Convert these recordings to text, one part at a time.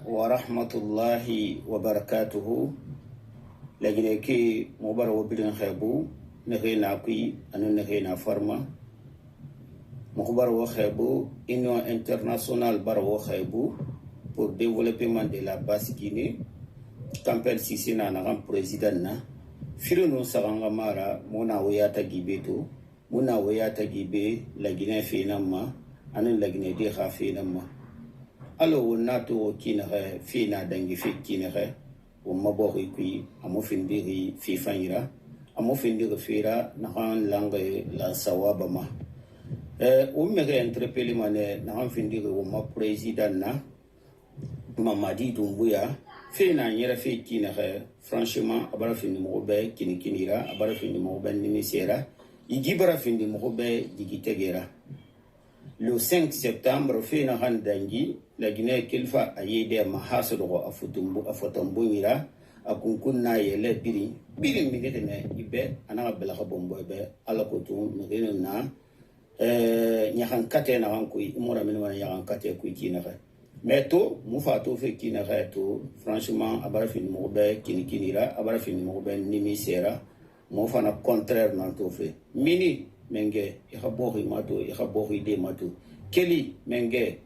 warahmatullahi wabarakatuhu. Lagine ki mobara wobirin khebu nehe na kui anu nehe na farma mokhbar wo khebu Union internationale bar wo khebu pour développement de la Basse-Guinée Campbell Cissé na grand président na firuno saganga mara mona wayata gibeto mona wayata gibe lagine finama anu lagine de khafinama alo wonato kinere fina dangi fi kinere o mabori kui amo findiri fi fanira amo findiri fira na han langue la sawaba ma o mege entrepeli mane na han findiri o ma président na Mamadi Doumbouya fina nyera fi kinere franchement abara findi mo be kinikinira abara findi mo ben nimisera igibara findi mo be digitegera. Le 5 septembre, fina handangi la Guinée kilfa ayede mahasoro afotombo mira akunkuna yele biri migete ibe ananga belaka bombo be ala kotu migene na nyahan kate na hankui imora minwa nyahan kate ku kinere meto mufato fe kinere to franchement abara fin mo be kinikinira abara fin mo be nimisera mo fana contraire nan to fe mini menge ikhabori mato ikhabori de mato keli menge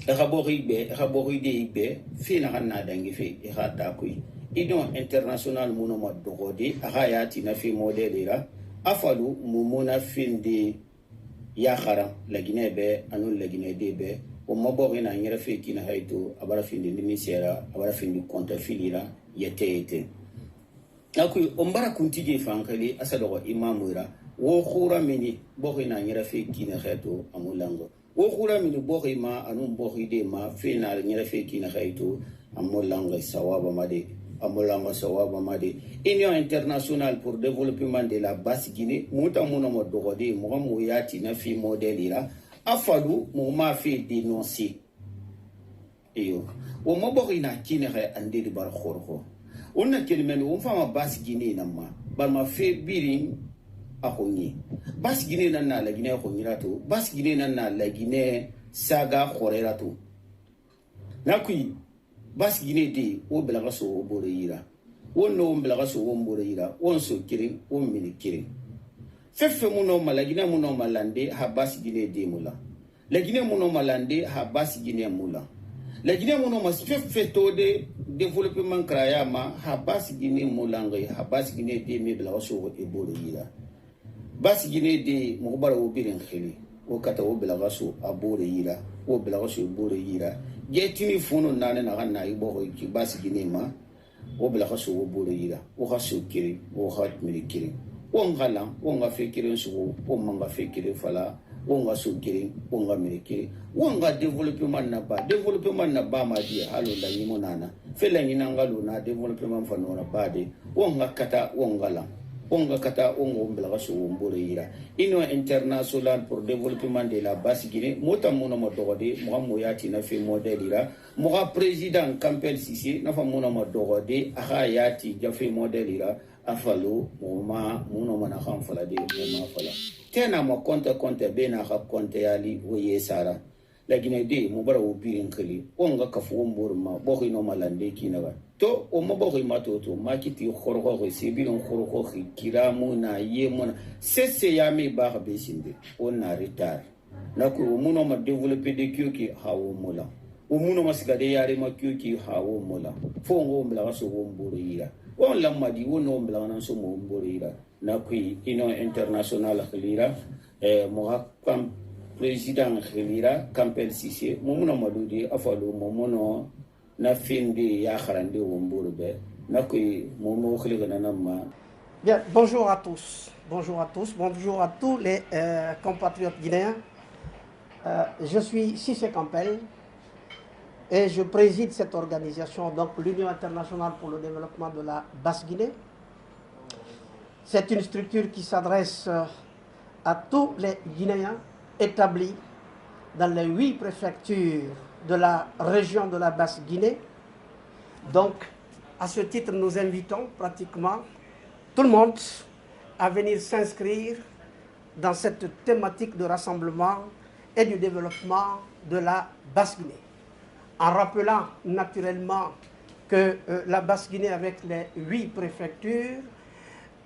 ikhabori de ibe fina hanna dangi fe ikhata kui idon international muno madogodi ahayati na fi modelira afalu mumuna findi ya khara la Guinée be anu la Guinée de be o mabori na nyera fe kina hayto abara findi nimisera abara findi konta filira yete akui ombara kuntije fankali asado imamura wo khura mini bohi na nyera fe kina khato amulango wo khura mini bohi ma anu bohi de ma fe na nyera fe kina khato amulango sawaba made amulango sawaba made Union internationale pour développement de la Basse-Guinée muta muno modogode mo mo yati na fi modelira afalu mo ma fe dénoncer eyo wo mo bohi na kina kha ande di bar khorko onna kelmen wo fama Basse-Guinée namma bar ma fe birin ahonyi Basse-Guinée na la Guinée khonyirato Basse-Guinée na la Guinée saga khorerato nakui Basse-Guinée de o belaga so o bore yira wonno belaga so o bore yira won so kirin o mini kirin fefe muno la Guinée muno malande ha Basse-Guinée de mula la Guinée muno malande ha Basse-Guinée mula la Guinée muno mas fefe to de développement krayama ha Basse-Guinée mulangai ha Basse-Guinée de me belaga so o bore yira Basse-Guinée de mokbara o birin khili o kata o belaga so abore yira o belaga so bore yira getini fono nane na ganna ibo ki Basse-Guinée ma o belaga so o bore yira o khaso kiri o khat milikiri o ngala o nga fekiri so o manga fekiri fala o nga so kiri o nga milikiri o nga développement na ba ma di halo la yimo nana fela ngina ngalo na développement fa no na bade o nga kata o ngala onga kata ongo mbelaga so mbore yira Union internationale pour développement de la Basse-Guinée mota mono modogode mo moyati na fi modelira mo président Campbell Cissé na fa mono modogode aha yati jafi modelira afalo mo ma mono mana kham fala de mo ma fala tena mo konta bena khab konta yali o yesara la Guinée de mo bara o birin khali onga kafu mbor ma bohi no malande kinaga to o mabohi matoto makiti khorgo sibilon khorgo kiramu na yemona sese yami ba besinde on na retard nako o muno ma développer de kyoki hawo mola o muno ma sigade yare ma kyoki hawo mola fo ngo mbla so wo mboro yira on lamma di wono mbla nan so mo mboro yira nako Union internationale khlira mo hakam président khlira Campbell Cissé mo muno madudi afalo mo mono na findi ya kharande womburbe nakoy momo khligana namma. Bien, bonjour à tous, bonjour à tous les compatriotes guinéens. Je suis Cissé Campbell et je préside cette organisation, donc l'Union internationale pour le développement de la Basse-Guinée. C'est une structure qui s'adresse à tous les Guinéens établis dans les 8 préfectures de la région de la Basse-Guinée. Donc, à ce titre, nous invitons pratiquement tout le monde à venir s'inscrire dans cette thématique de rassemblement et du développement de la Basse-Guinée. en rappelant naturellement que la Basse-Guinée, avec les 8 préfectures,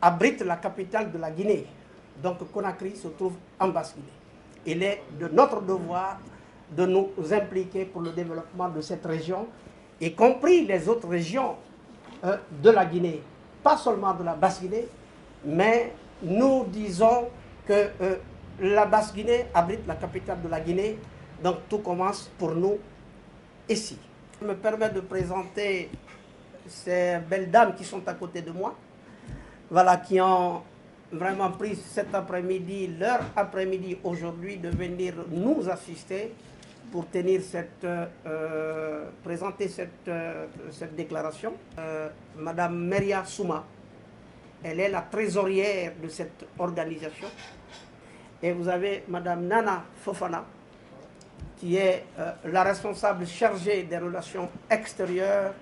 abrite la capitale de la Guinée. Donc Conakry se trouve en Basse-Guinée. Il est de notre devoir de nous impliquer pour le développement de cette région, y compris les autres régions de la Guinée, pas seulement de la Basse-Guinée, mais nous disons que la Basse-Guinée abrite la capitale de la Guinée, donc tout commence pour nous ici. Je me permets de présenter ces belles dames qui sont à côté de moi, voilà, qui ont vraiment pris cet après-midi, leur après-midi aujourd'hui, de venir nous assister pour tenir présenter cette déclaration. Madame Meria Souma, elle est la trésorière de cette organisation. Et vous avez Madame Nana Fofana, qui est la responsable chargée des relations extérieures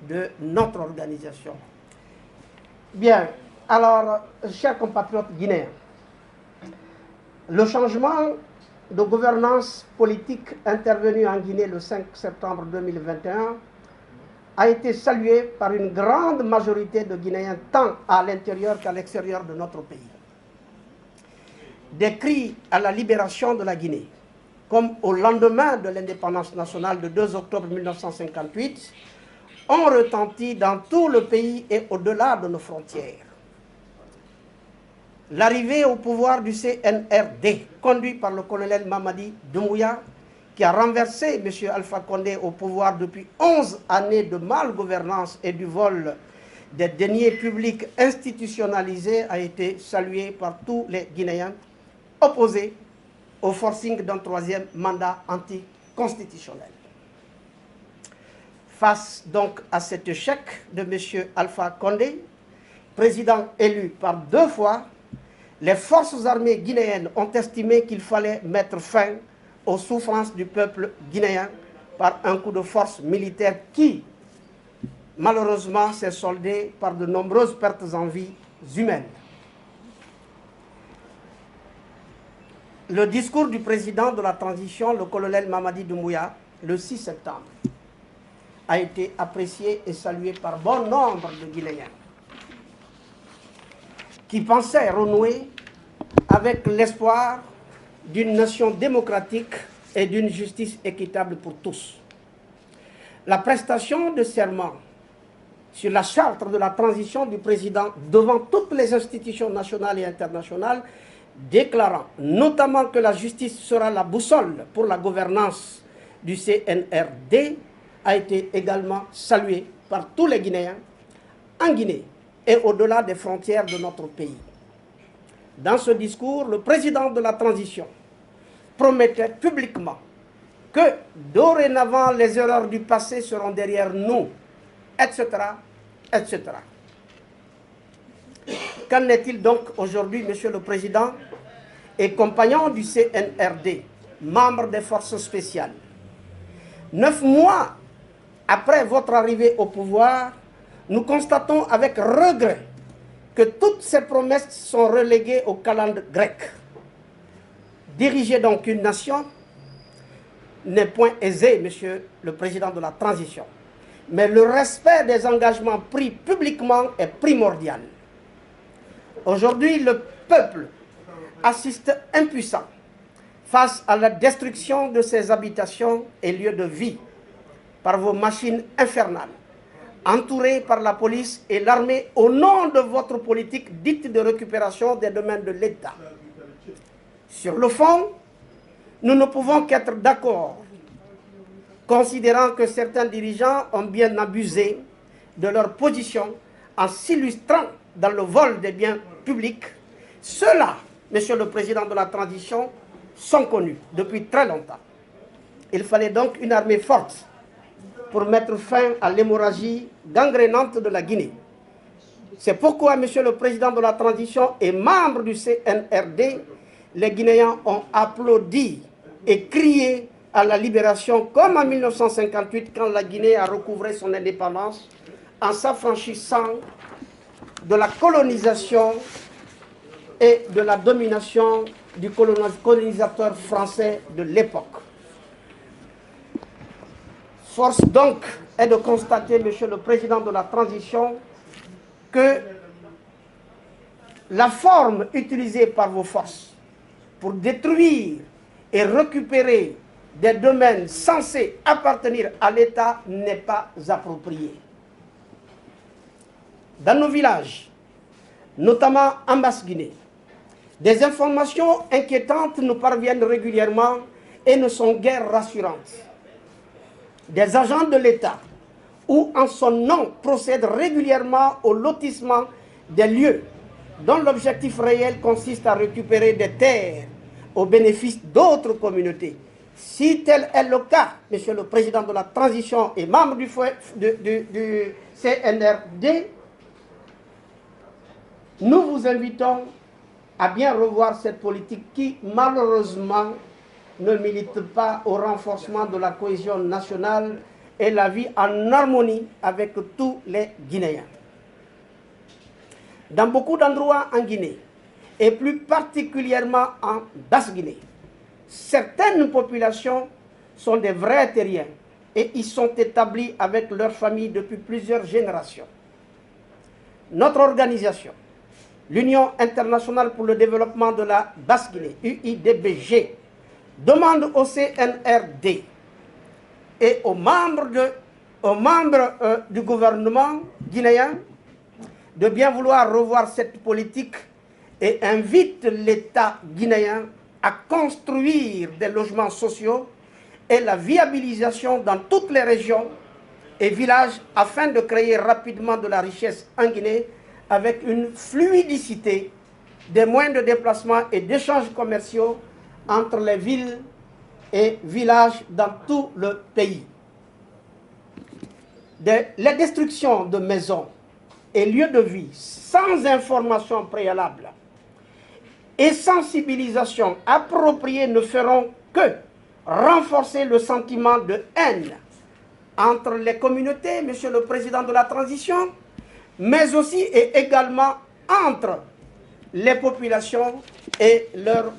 de notre organisation. Bien, alors, chers compatriotes guinéens, le changement de gouvernance politique intervenu en Guinée le 5 septembre 2021 a été salué par une grande majorité de Guinéens, tant à l'intérieur qu'à l'extérieur de notre pays. Des cris à la libération de la Guinée, comme au lendemain de l'indépendance nationale de 2 octobre 1958, ont retenti dans tout le pays et au-delà de nos frontières. L'arrivée au pouvoir du CNRD, conduit par le colonel Mamadi Doumbouya, qui a renversé M. Alpha Condé au pouvoir depuis 11 années de malgouvernance et du vol des deniers publics institutionnalisés, a été saluée par tous les Guinéens opposés au forcing d'un 3e mandat anticonstitutionnel. Face donc à cet échec de M. Alpha Condé, président élu par 2 fois, les forces armées guinéennes ont estimé qu'il fallait mettre fin aux souffrances du peuple guinéen par un coup de force militaire qui, malheureusement, s'est soldé par de nombreuses pertes en vies humaines. Le discours du président de la transition, le colonel Mamadi Doumbouya, le 6 septembre, a été apprécié et salué par bon nombre de Guinéens qui pensaient renouer avec l'espoir d'une nation démocratique et d'une justice équitable pour tous. La prestation de serment sur la charte de la transition du président devant toutes les institutions nationales et internationales, déclarant notamment que la justice sera la boussole pour la gouvernance du CNRD, a été également saluée par tous les Guinéens en Guinée et au-delà des frontières de notre pays. Dans ce discours, le président de la transition promettait publiquement que dorénavant les erreurs du passé seront derrière nous, etc., etc. Qu'en est-il donc aujourd'hui, Monsieur le Président et compagnon du CNRD, membre des forces spéciales? 9 mois après votre arrivée au pouvoir, nous constatons avec regret que toutes ces promesses sont reléguées aux calendes grecques. Diriger donc une nation n'est point aisé, Monsieur le Président de la transition, mais le respect des engagements pris publiquement est primordial. Aujourd'hui, le peuple assiste impuissant face à la destruction de ses habitations et lieux de vie par vos machines infernales, entourés par la police et l'armée au nom de votre politique dite de récupération des domaines de l'État. Sur le fond, nous ne pouvons qu'être d'accord, considérant que certains dirigeants ont bien abusé de leur position en s'illustrant dans le vol des biens publics. Ceux-là, Monsieur le Président de la transition, sont connus depuis très longtemps. Il fallait donc une armée forte pour mettre fin à l'hémorragie gangrénante de la Guinée. C'est pourquoi, Monsieur le Président de la transition et membre du CNRD, les Guinéens ont applaudi et crié à la libération, comme en 1958, quand la Guinée a recouvré son indépendance, en s'affranchissant de la colonisation et de la domination du colonisateur français de l'époque. Force donc est de constater, Monsieur le Président de la Transition, que la forme utilisée par vos forces pour détruire et récupérer des domaines censés appartenir à l'État n'est pas appropriée. Dans nos villages, notamment en Basse-Guinée, des informations inquiétantes nous parviennent régulièrement et ne sont guère rassurantes. Des agents de l'État, ou en son nom, procèdent régulièrement au lotissement des lieux dont l'objectif réel consiste à récupérer des terres au bénéfice d'autres communautés. Si tel est le cas, Monsieur le Président de la Transition et membre du CNRD, nous vous invitons à bien revoir cette politique qui, malheureusement, ne milite pas au renforcement de la cohésion nationale et la vie en harmonie avec tous les Guinéens. Dans beaucoup d'endroits en Guinée, et plus particulièrement en Basse-Guinée, certaines populations sont des vrais terriens et y sont établis avec leurs familles depuis plusieurs générations. Notre organisation, l'Union internationale pour le développement de la Basse-Guinée, UIDBG, demande au CNRD et aux membres du gouvernement guinéen de bien vouloir revoir cette politique et invite l'État guinéen à construire des logements sociaux et la viabilisation dans toutes les régions et villages afin de créer rapidement de la richesse en Guinée avec une fluidicité des moyens de déplacement et d'échanges commerciaux entre les villes et villages dans tout le pays. Les destructions de maisons et lieux de vie sans information préalable et sensibilisation appropriée ne feront que renforcer le sentiment de haine entre les communautés, Monsieur le Président de la Transition, mais aussi et également entre les populations et leurs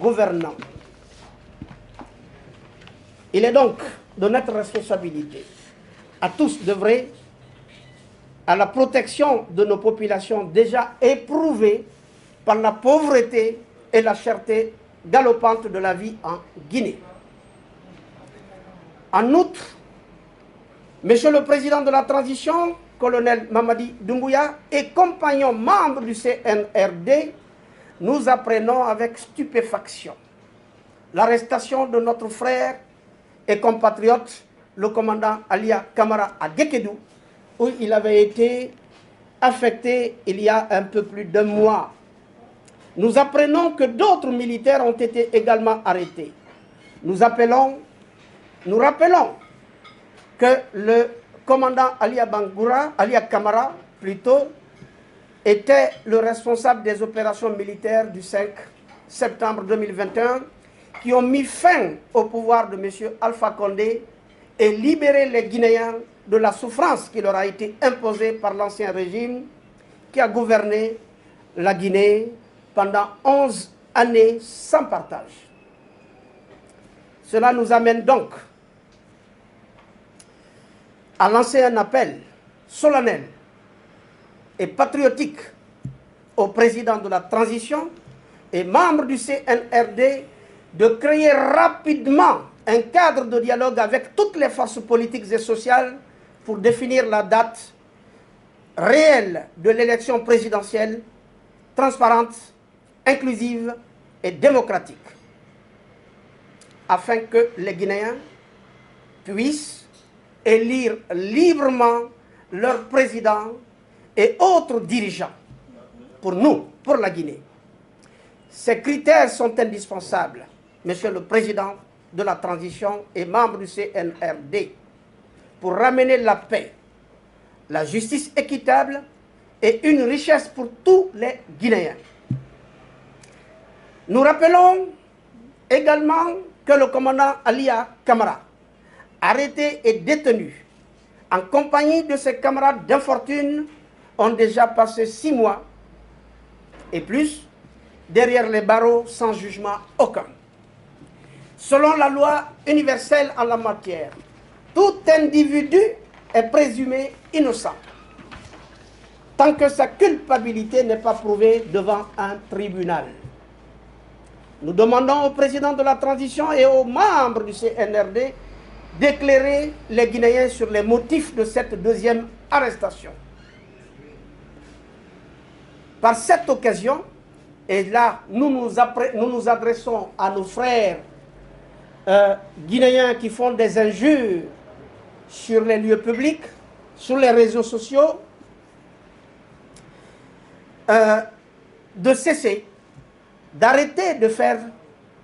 gouvernants. Il est donc de notre responsabilité à tous d'œuvrer à la protection de nos populations déjà éprouvées par la pauvreté et la cherté galopante de la vie en Guinée. En outre, Monsieur le Président de la Transition, colonel Mamadi Doumbouya et compagnons membres du CNRD, nous apprenons avec stupéfaction l'arrestation de notre frère et compatriote, le commandant Alia Camara à Gekedou, où il avait été affecté il y a un peu plus d'un mois. Nous apprenons que d'autres militaires ont été également arrêtés. Nous rappelons que le commandant Alia Camara, plutôt, était le responsable des opérations militaires du 5 septembre 2021 qui ont mis fin au pouvoir de M. Alpha Condé et libéré les Guinéens de la souffrance qui leur a été imposée par l'ancien régime qui a gouverné la Guinée pendant 11 années sans partage. Cela nous amène donc à lancer un appel solennel et patriotique au président de la transition et membres du CNRD de créer rapidement un cadre de dialogue avec toutes les forces politiques et sociales pour définir la date réelle de l'élection présidentielle transparente, inclusive et démocratique, afin que les Guinéens puissent élire librement leur président et autres dirigeants pour nous, pour la Guinée. Ces critères sont indispensables, Monsieur le Président de la Transition et membre du CNRD, pour ramener la paix, la justice équitable et une richesse pour tous les Guinéens. Nous rappelons également que le commandant Alia Camara, arrêté et détenu en compagnie de ses camarades d'infortune, ont déjà passé 6 mois et plus derrière les barreaux sans jugement aucun. Selon la loi universelle en la matière, individu est présumé innocent tant que sa culpabilité n'est pas prouvée devant un tribunal. Nous demandons au président de la transition et aux membres du CNRD d'éclairer les Guinéens sur les motifs de cette deuxième arrestation. Par cette occasion, et là nous nous adressons à nos frères Guinéens qui font des injures sur les lieux publics, sur les réseaux sociaux, de cesser, d'arrêter de faire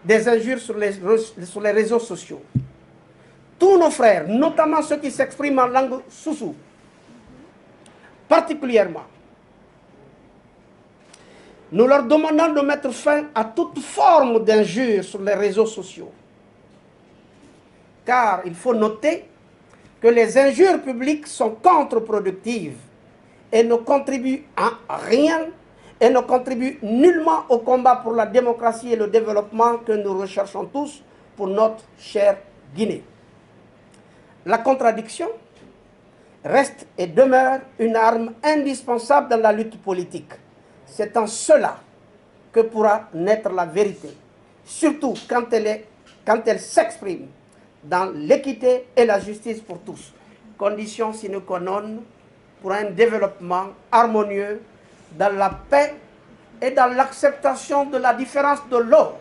des injures sur les réseaux sociaux. Tous nos frères, notamment ceux qui s'expriment en langue soussou, particulièrement, nous leur demandons de mettre fin à toute forme d'injure sur les réseaux sociaux. Car il faut noter que les injures publiques sont contre-productives et ne contribuent à rien et ne contribuent nullement au combat pour la démocratie et le développement que nous recherchons tous pour notre chère Guinée. La contradiction reste et demeure une arme indispensable dans la lutte politique. C'est en cela que pourra naître la vérité, surtout quand elle s'exprime dans l'équité et la justice pour tous, condition sine qua non pour un développement harmonieux dans la paix et dans l'acceptation de la différence de l'autre.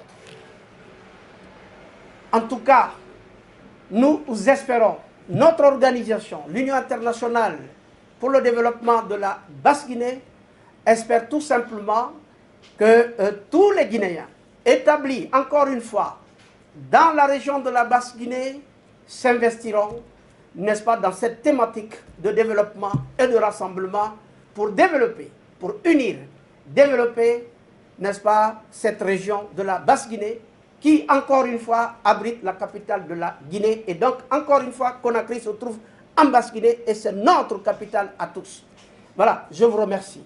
En tout cas, nous espérons, notre organisation, l'Union internationale pour le développement de la Basse-Guinée, espère tout simplement que tous les Guinéens établis, encore une fois, dans la région de la Basse-Guinée, s'investiront, n'est-ce pas, dans cette thématique de développement et de rassemblement pour développer, pour unir, développer, n'est-ce pas, cette région de la Basse-Guinée qui, encore une fois, abrite la capitale de la Guinée. Et donc, encore une fois, Conakry se trouve en Basse-Guinée et c'est notre capitale à tous. Voilà, je vous remercie.